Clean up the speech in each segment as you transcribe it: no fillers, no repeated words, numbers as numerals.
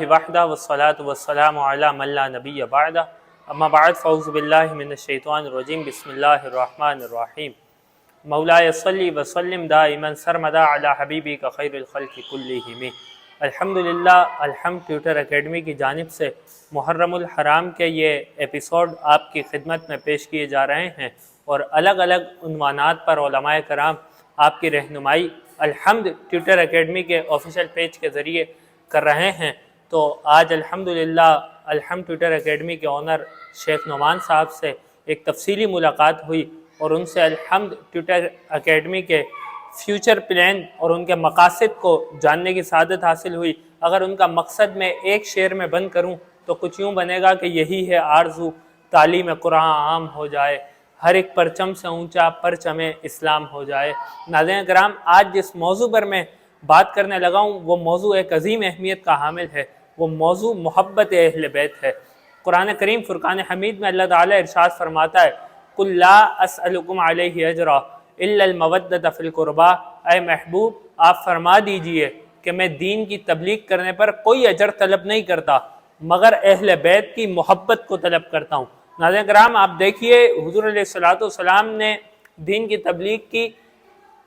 وحدہ والصلاة والسلام علی من لا نبی بعدہ اما بعد فاعوذ باللہ من الشیطان الرجیم بسم اللہ الرحمن الرحیم مولاي صلی وسلم دائما سرمدا علی حبیبک خیر الخلق کلہم۔ الحمدللہ الحمد ٹیوٹر اکیڈمی کی جانب سے محرم الحرام کے یہ ایپیسوڈ آپ کی خدمت میں پیش کیے جا رہے ہیں اور الگ الگ عنوانات پر علماء کرام آپ کی رہنمائی الحمد ٹیوٹر اکیڈمی کے آفیشیل پیج کے ذریعے کر رہے ہیں۔ تو آج الحمدللہ الحمد ٹیوٹر اکیڈمی کے اونر شیخ نعمان صاحب سے ایک تفصیلی ملاقات ہوئی اور ان سے الحمد ٹیوٹر اکیڈمی کے فیوچر پلان اور ان کے مقاصد کو جاننے کی سعادت حاصل ہوئی۔ اگر ان کا مقصد میں ایک شعر میں بند کروں تو کچھ یوں بنے گا کہ یہی ہے آرزو تعلیم قرآن عام ہو جائے، ہر ایک پرچم سے اونچا پرچم اسلام ہو جائے۔ ناظرین کرام، آج جس موضوع پر میں بات کرنے لگا ہوں وہ موضوع ایک عظیم اہمیت کا حامل ہے، وہ موضوع محبت اہل بیت ہے۔ قرآن کریم فرقان حمید میں اللہ تعالیٰ ارشاد فرماتا ہے قُلْ لَا أَسْأَلُكُمْ عَلَيْهِ أَجْرًا إِلَّا الْمَوَدَّةَ فِي الْقُرْبَىٰ۔ اے محبوب آپ فرما دیجئے کہ میں دین کی تبلیغ کرنے پر کوئی اجر طلب نہیں کرتا مگر اہل بیت کی محبت کو طلب کرتا ہوں۔ ناظرین کرام، آپ دیکھیے حضور علیہ السلام نے دین کی تبلیغ کی،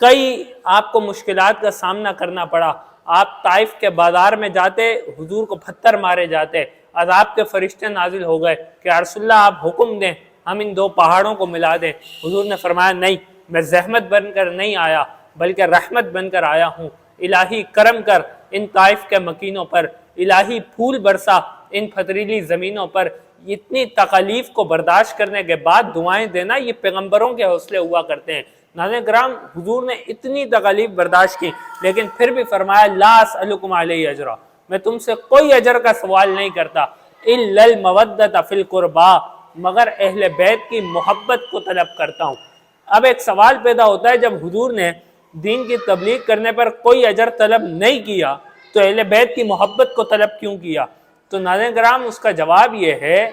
کئی آپ کو مشکلات کا سامنا کرنا پڑا۔ آپ طائف کے بازار میں جاتے، حضور کو پتھر مارے جاتے، عذاب کے فرشتے نازل ہو گئے کہ یا رسول اللہ آپ حکم دیں ہم ان دو پہاڑوں کو ملا دیں۔ حضور نے فرمایا نہیں، میں زحمت بن کر نہیں آیا بلکہ رحمت بن کر آیا ہوں۔ الہی کرم کر ان طائف کے مکینوں پر، الہی پھول برسا ان پتھریلی زمینوں پر۔ اتنی تکالیف کو برداشت کرنے کے بعد دعائیں دینا یہ پیغمبروں کے حوصلے ہوا کرتے ہیں۔ ناظرین کرام، حضور نے اتنی تکالیف برداشت کی لیکن پھر بھی فرمایا لا اسألکم علیہ اجرا، میں تم سے کوئی اجر کا سوال نہیں کرتا، الا المودۃ فی القربیٰ، مگر اہل بیت کی محبت کو طلب کرتا ہوں۔ اب ایک سوال پیدا ہوتا ہے، جب حضور نے دین کی تبلیغ کرنے پر کوئی اجر طلب نہیں کیا تو اہل بیت کی محبت کو طلب کیوں کیا؟ تو ناظرین کرام، اس کا جواب یہ ہے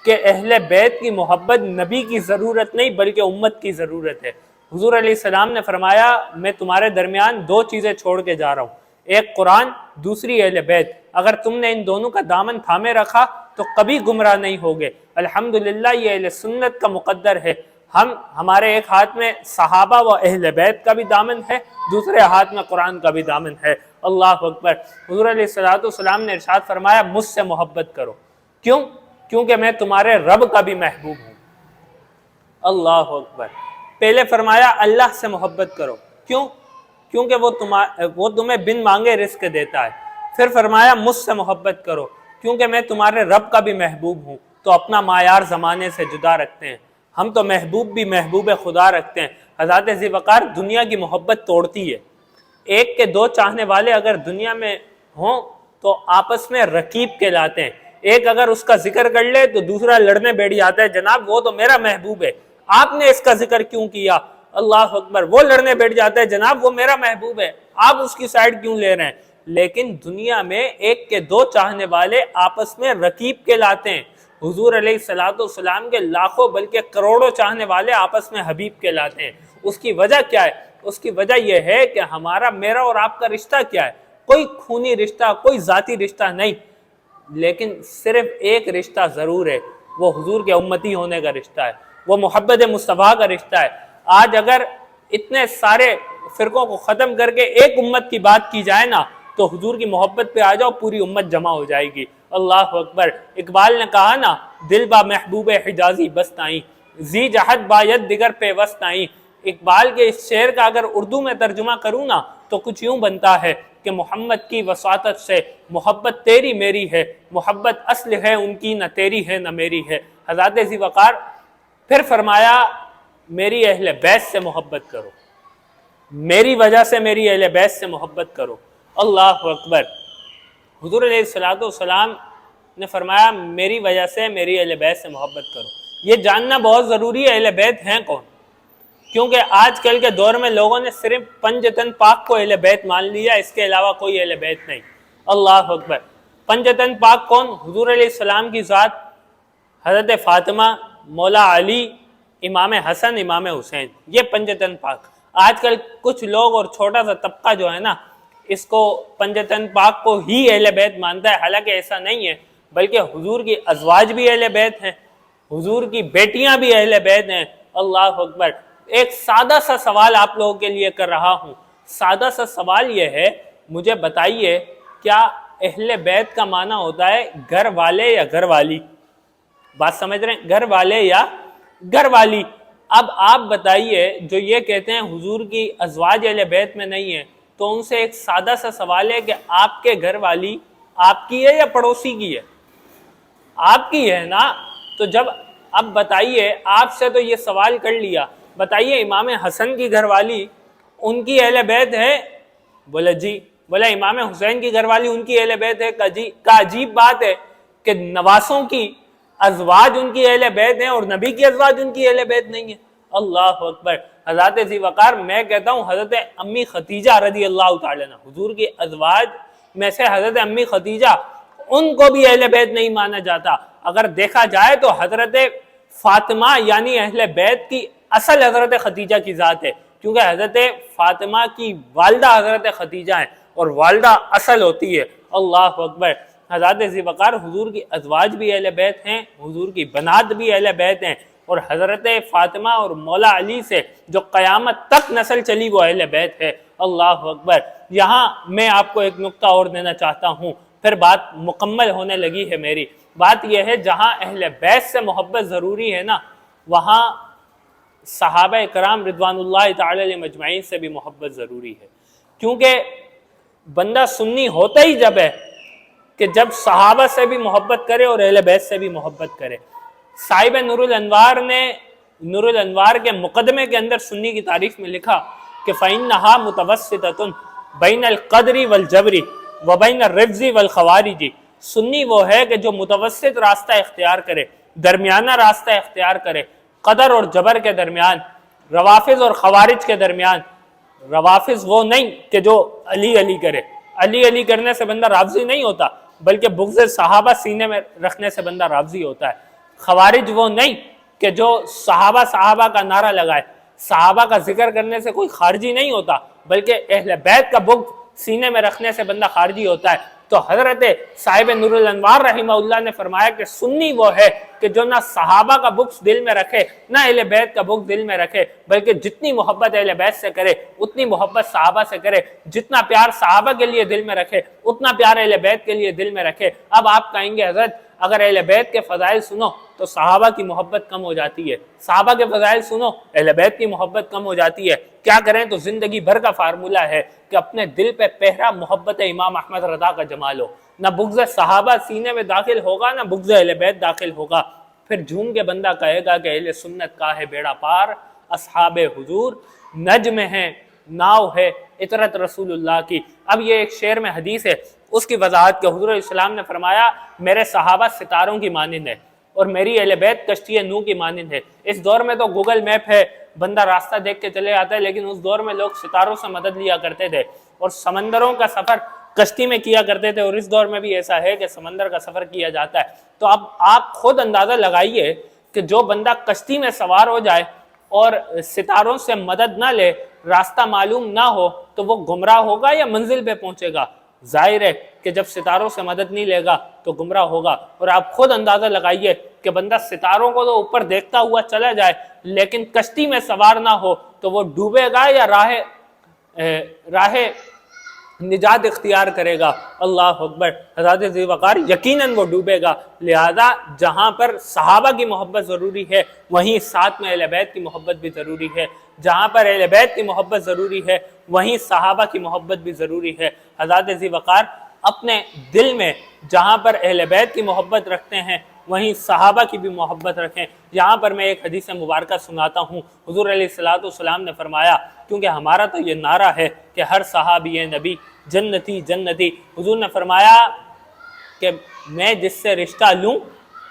کہ اہل بیت کی محبت نبی کی ضرورت نہیں بلکہ امت کی ضرورت ہے۔ حضور علیہ السلام نے فرمایا میں تمہارے درمیان دو چیزیں چھوڑ کے جا رہا ہوں، ایک قرآن، دوسری اہل بیت۔ اگر تم نے ان دونوں کا دامن تھامے رکھا تو کبھی گمراہ نہیں ہوگے۔ الحمدللہ یہ اہل سنت کا مقدر ہے، ہمارے ایک ہاتھ میں صحابہ و اہل بیت کا بھی دامن ہے، دوسرے ہاتھ میں قرآن کا بھی دامن ہے۔ اللہ اکبر۔ حضور علیہ السلام نے ارشاد فرمایا مجھ سے محبت کرو، کیوں؟ کیونکہ میں تمہارے رب کا بھی محبوب ہوں۔ اللہ اکبر۔ پہلے فرمایا اللہ سے محبت کرو، کیوں؟ کیونکہ وہ تمہیں بن مانگے رزق دیتا ہے۔ پھر فرمایا مجھ سے محبت کرو کیونکہ میں تمہارے رب کا بھی محبوب ہوں۔ تو اپنا معیار زمانے سے جدا رکھتے ہیں، ہم تو محبوب بھی محبوب خدا رکھتے ہیں۔ حضرت ذی وقار دنیا کی محبت توڑتی ہے۔ ایک کے دو چاہنے والے اگر دنیا میں ہوں تو آپس میں رقیب کہلاتے ہیں۔ ایک اگر اس کا ذکر کر لے تو دوسرا لڑنے بیٹھ جاتا ہے، جناب وہ تو میرا محبوب ہے، آپ نے اس کا ذکر کیوں کیا؟ اللہ اکبر۔ وہ لڑنے بیٹھ جاتا ہے، جناب وہ میرا محبوب ہے، آپ اس کی سائیڈ کیوں لے رہے ہیں؟ لیکن دنیا میں ایک کے دو چاہنے والے آپس میں رقیب کہلاتے ہیں۔ حضور علیہ السلام کے لاکھوں بلکہ کروڑوں چاہنے والے آپس میں حبیب کہلاتے ہیں۔ اس کی وجہ کیا ہے؟ اس کی وجہ یہ ہے کہ میرا اور آپ کا رشتہ کیا ہے؟ کوئی خونی رشتہ، کوئی ذاتی رشتہ نہیں، لیکن صرف ایک رشتہ ضرور ہے، وہ حضور کے امتی ہونے کا رشتہ ہے، وہ محبت مصطفیٰ کا رشتہ ہے۔ آج اگر اتنے سارے فرقوں کو ختم کر کے ایک امت کی بات کی جائے نا تو حضور کی محبت پہ آ جاؤ، پوری امت جمع ہو جائے گی۔ اللہ اکبر۔ اقبال نے کہا نا دل با محبوب حجازی بست آئیں، زی جہد باید دیگر پہ وست آئیں۔ اقبال کے اس شعر کا اگر اردو میں ترجمہ کروں نا تو کچھ یوں بنتا ہے کہ محمد کی وساطت سے محبت تیری میری ہے، محبت اصل ہے ان کی نہ تیری ہے نہ میری ہے۔ حضرت ذی وقار پھر فرمایا میری اہل بیت سے محبت کرو، میری وجہ سے میری اہل بیت سے محبت کرو۔ اللہ اکبر۔ حضور علیہ السلام نے فرمایا میری وجہ سے میری اہل بیت سے محبت کرو۔ یہ جاننا بہت ضروری ہے اہل بیت ہیں کون، کیونکہ آج کل کے دور میں لوگوں نے صرف پنجتن پاک کو اہل بیت مان لیا، اس کے علاوہ کوئی اہل بیت نہیں۔ اللہ اکبر۔ پنجتن پاک کون؟ حضور علیہ السلام کی ذات، حضرت فاطمہ، مولا علی، امام حسن، امام حسین، یہ پنجتن پاک۔ آج کل کچھ لوگ اور چھوٹا سا طبقہ جو ہے نا، اس کو پنجتن پاک کو ہی اہل بیت مانتا ہے، حالانکہ ایسا نہیں ہے، بلکہ حضور کی ازواج بھی اہل بیت ہیں، حضور کی بیٹیاں بھی اہل بیت ہیں۔ اللہ اکبر۔ ایک سادہ سا سوال آپ لوگوں کے لیے کر رہا ہوں، سادہ سا سوال یہ ہے، مجھے بتائیے کیا اہل بیت کا معنی ہوتا ہے گھر والے یا گھر والی؟ بات سمجھ رہے ہیں؟ گھر والے یا گھر والی؟ اب آپ بتائیے جو یہ کہتے ہیں حضور کی ازواج اہل بیت میں نہیں ہے، تو ان سے ایک سادہ سا سوال ہے کہ آپ کے گھر والی آپ کی ہے یا پڑوسی کی ہے؟ آپ کی ہے نا۔ تو جب اب بتائیے، آپ سے تو یہ سوال کر لیا، بتائیے امام حسن کی گھر والی ان کی اہل بیت ہے؟ بولے جی۔ بولے امام حسین کی گھر والی ان کی اہل بیت ہے؟ کا عجیب بات ہے کہ نواسوں کی ازواج ان کی اہل بیت ہیں اور نبی کی ازواج ان کی اہل بیت نہیں ہیں۔ اللہ اکبر۔ حضرت ذی وقار، میں کہتا ہوں حضرت امی خدیجہ رضی اللہ تعالی عنہ، حضور کی ازواج میں سے حضرت امی خدیجہ، ان کو بھی اہل بیت نہیں مانا جاتا۔ اگر دیکھا جائے تو حضرت فاطمہ یعنی اہل بیت کی اصل حضرت خدیجہ کی ذات ہے، کیونکہ حضرت فاطمہ کی والدہ حضرت خدیجہ ہیں اور والدہ اصل ہوتی ہے۔ اللہ اکبر۔ حضرت ذی وقار حضور کی ازواج بھی اہل بیت ہیں، حضور کی بنات بھی اہل بیت ہیں، اور حضرت فاطمہ اور مولا علی سے جو قیامت تک نسل چلی وہ اہل بیت ہے۔ اللہ اکبر۔ یہاں میں آپ کو ایک نقطہ اور دینا چاہتا ہوں، پھر بات مکمل ہونے لگی ہے میری۔ بات یہ ہے جہاں اہل بیت سے محبت ضروری ہے نا، وہاں صحابہ کرام رضوان اللہ تعالی علیہم اجمعین سے بھی محبت ضروری ہے، کیونکہ بندہ سنی ہوتا ہی جب ہے کہ جب صحابہ سے بھی محبت کرے اور اہل بیت سے بھی محبت کرے۔ صاحب نور الانوار نے نور الانوار کے مقدمے کے اندر سنی کی تعریف میں لکھا کہ فَإِنَّهَا مُتَوَسِّطَةٌ بَيْنَ الْقَدْرِ وَالْجَبْرِ وَبَيْنَ الرِّجْزِ وَالْخَوَارِجِ۔ سنی وہ ہے کہ جو متوسط راستہ اختیار کرے، درمیانہ راستہ اختیار کرے، قدر اور جبر کے درمیان، روافظ اور خوارج کے درمیان۔ روافظ وہ نہیں کہ جو علی علی کرے، علی علی کرنے سے بندہ رافضی نہیں ہوتا، بلکہ بغض صحابہ سینے میں رکھنے سے بندہ رافضی ہوتا ہے۔ خوارج وہ نہیں کہ جو صحابہ کا نعرہ لگائے، صحابہ کا ذکر کرنے سے کوئی خارجی نہیں ہوتا، بلکہ اہل بیت کا بغض سینے میں رکھنے سے بندہ خارجی ہوتا ہے۔ تو حضرت صاحب نور الانوار رحمہ اللہ نے فرمایا کہ سنی وہ ہے کہ جو نہ صحابہ کا بغض دل میں رکھے نہ اہل بیت کا بغض دل میں رکھے، بلکہ جتنی محبت اہل بیت سے کرے اتنی محبت صحابہ سے کرے، جتنا پیار صحابہ کے لیے دل میں رکھے اتنا پیار اہل بیت کے لیے دل میں رکھے۔ اب آپ کہیں گے حضرت اگر اہل بیت کے فضائل سنو تو صحابہ کی محبت کم ہو جاتی ہے، صحابہ کے فضائل سنو اہل بیت کی محبت کم ہو جاتی ہے، کیا کریں؟ تو زندگی بھر کا فارمولہ ہے کہ اپنے دل پہ پہرا محبت امام احمد رضا کا جمال ہو، نہ بغض صحابہ سینے میں داخل ہوگا نہ بغض اہل بیت داخل ہوگا۔ پھر جھوم کے بندہ کہے گا کہ اہل سنت کا ہے بیڑا پار، اصحاب حضور نجم ہے، ناؤ ہے عطرت رسول اللہ کی۔ اب یہ ایک شعر میں حدیث ہے، اس کی وضاحت کہ حضور علیہ السلام نے فرمایا میرے صحابہ ستاروں کی مانند ہے اور میری اہل بیت کشتی نوح کی مانند ہے۔ اس دور میں تو گوگل میپ ہے، بندہ راستہ دیکھ کے چلے آتا ہے، لیکن اس دور میں لوگ ستاروں سے مدد لیا کرتے تھے اور سمندروں کا سفر کشتی میں کیا کرتے تھے، اور اس دور میں بھی ایسا ہے کہ سمندر کا سفر کیا جاتا ہے۔ تو اب آپ خود اندازہ لگائیے کہ جو بندہ کشتی میں سوار ہو جائے اور ستاروں سے مدد نہ لے، راستہ معلوم نہ ہو، تو وہ گمراہ ہوگا یا منزل پہ پہنچے گا؟ ظاہر ہے کہ جب ستاروں سے مدد نہیں لے گا تو گمراہ ہوگا۔ اور آپ خود اندازہ لگائیے کہ بندہ ستاروں کو تو اوپر دیکھتا ہوا چلا جائے لیکن کشتی میں سوار نہ ہو تو وہ ڈوبے گا یا راہ نجات اختیار کرے گا؟ اللہ اکبر۔ حضرت ذی وقار یقیناً وہ ڈوبے گا۔ لہذا جہاں پر صحابہ کی محبت ضروری ہے وہیں ساتھ میں اہل بیت کی محبت بھی ضروری ہے، جہاں پر اہل بیت کی محبت ضروری ہے وہیں صحابہ کی محبت بھی ضروری ہے۔ حضرت ذی وقار اپنے دل میں جہاں پر اہل بیت کی محبت رکھتے ہیں وہیں صحابہ کی بھی محبت رکھیں۔ یہاں پر میں ایک حدیث مبارکہ سناتا ہوں۔ حضور علیہ السلام نے فرمایا، کیونکہ ہمارا تو یہ نعرہ ہے کہ ہر صحابی نبی جنتی جنتی، حضور نے فرمایا کہ میں جس سے رشتہ لوں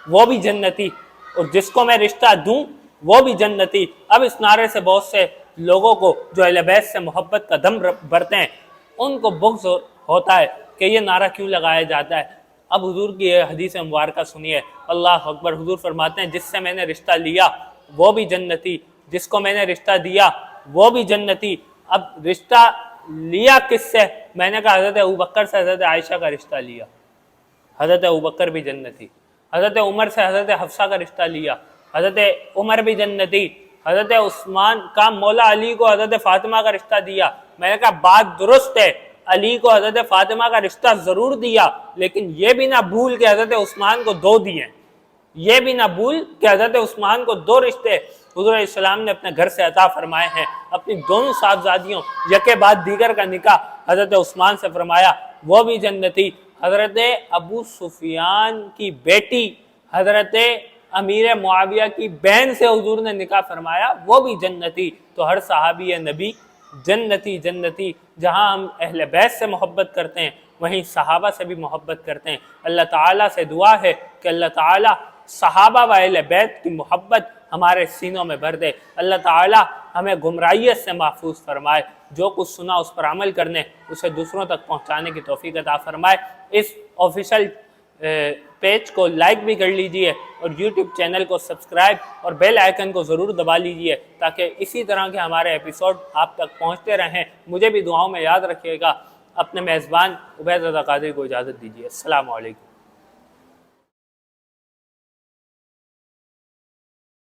وہ بھی جنتی اور جس کو میں رشتہ دوں وہ بھی جنتی۔ اب اس نعرے سے بہت سے لوگوں کو جو اہل بیت سے محبت کا دم بھرتے ہیں ان کو بغض ہوتا ہے کہ یہ نعرہ کیوں لگایا جاتا ہے۔ اب حضور کی یہ حدیث مبارکہ سنیے، اللہ اکبر۔ حضور فرماتے ہیں جس سے میں نے رشتہ لیا وہ بھی جنتی، جس کو میں نے رشتہ دیا وہ بھی جنتی۔ اب رشتہ لیا کس سے؟ میں نے کہا حضرت ابوبکر سے حضرت عائشہ کا رشتہ لیا، حضرت ابوبکر بھی جنتی۔ حضرت عمر سے حضرت حفصہ کا رشتہ لیا، حضرت عمر بھی جنتی۔ حضرت عثمان کا مولا علی کو حضرت فاطمہ کا رشتہ دیا، میں نے کہا بات درست ہے، علی کو حضرت فاطمہ کا رشتہ ضرور دیا، لیکن یہ بھی نہ بھول کہ حضرت عثمان کو 2 دیے، یہ بھی نہ بھول کہ حضرت عثمان کو 2 رشتے حضور علیہ السلام نے اپنے گھر سے عطا فرمائے ہیں۔ اپنی دونوں صاحبزادیوں یکے بعد دیگر کا نکاح حضرت عثمان سے فرمایا، وہ بھی جنتی۔ حضرت ابو سفیان کی بیٹی حضرت امیر معاویہ کی بہن سے حضور نے نکاح فرمایا، وہ بھی جنتی۔ تو ہر صحابی نبی جنتی جنتی۔ جہاں ہم اہل بیت سے محبت کرتے ہیں وہیں صحابہ سے بھی محبت کرتے ہیں۔ اللہ تعالیٰ سے دعا ہے کہ اللہ تعالیٰ صحابہ و اہل بیت کی محبت ہمارے سینوں میں بھر دے۔ اللہ تعالیٰ ہمیں گمراہیت سے محفوظ فرمائے، جو کچھ سنا اس پر عمل کرنے، اسے دوسروں تک پہنچانے کی توفیق عطا فرمائے۔ اس آفیشیل پیج کو لائک بھی کر لیجئے اور یوٹیوب چینل کو سبسکرائب اور بیل آئیکن کو ضرور دبا لیجئے تاکہ اسی طرح کے ہمارے ایپیسوڈ آپ تک پہنچتے رہیں۔ مجھے بھی دعاؤں میں یاد رکھیے گا۔ اپنے میزبان عبید رضا قادری کو اجازت دیجیے۔ السلام علیکم۔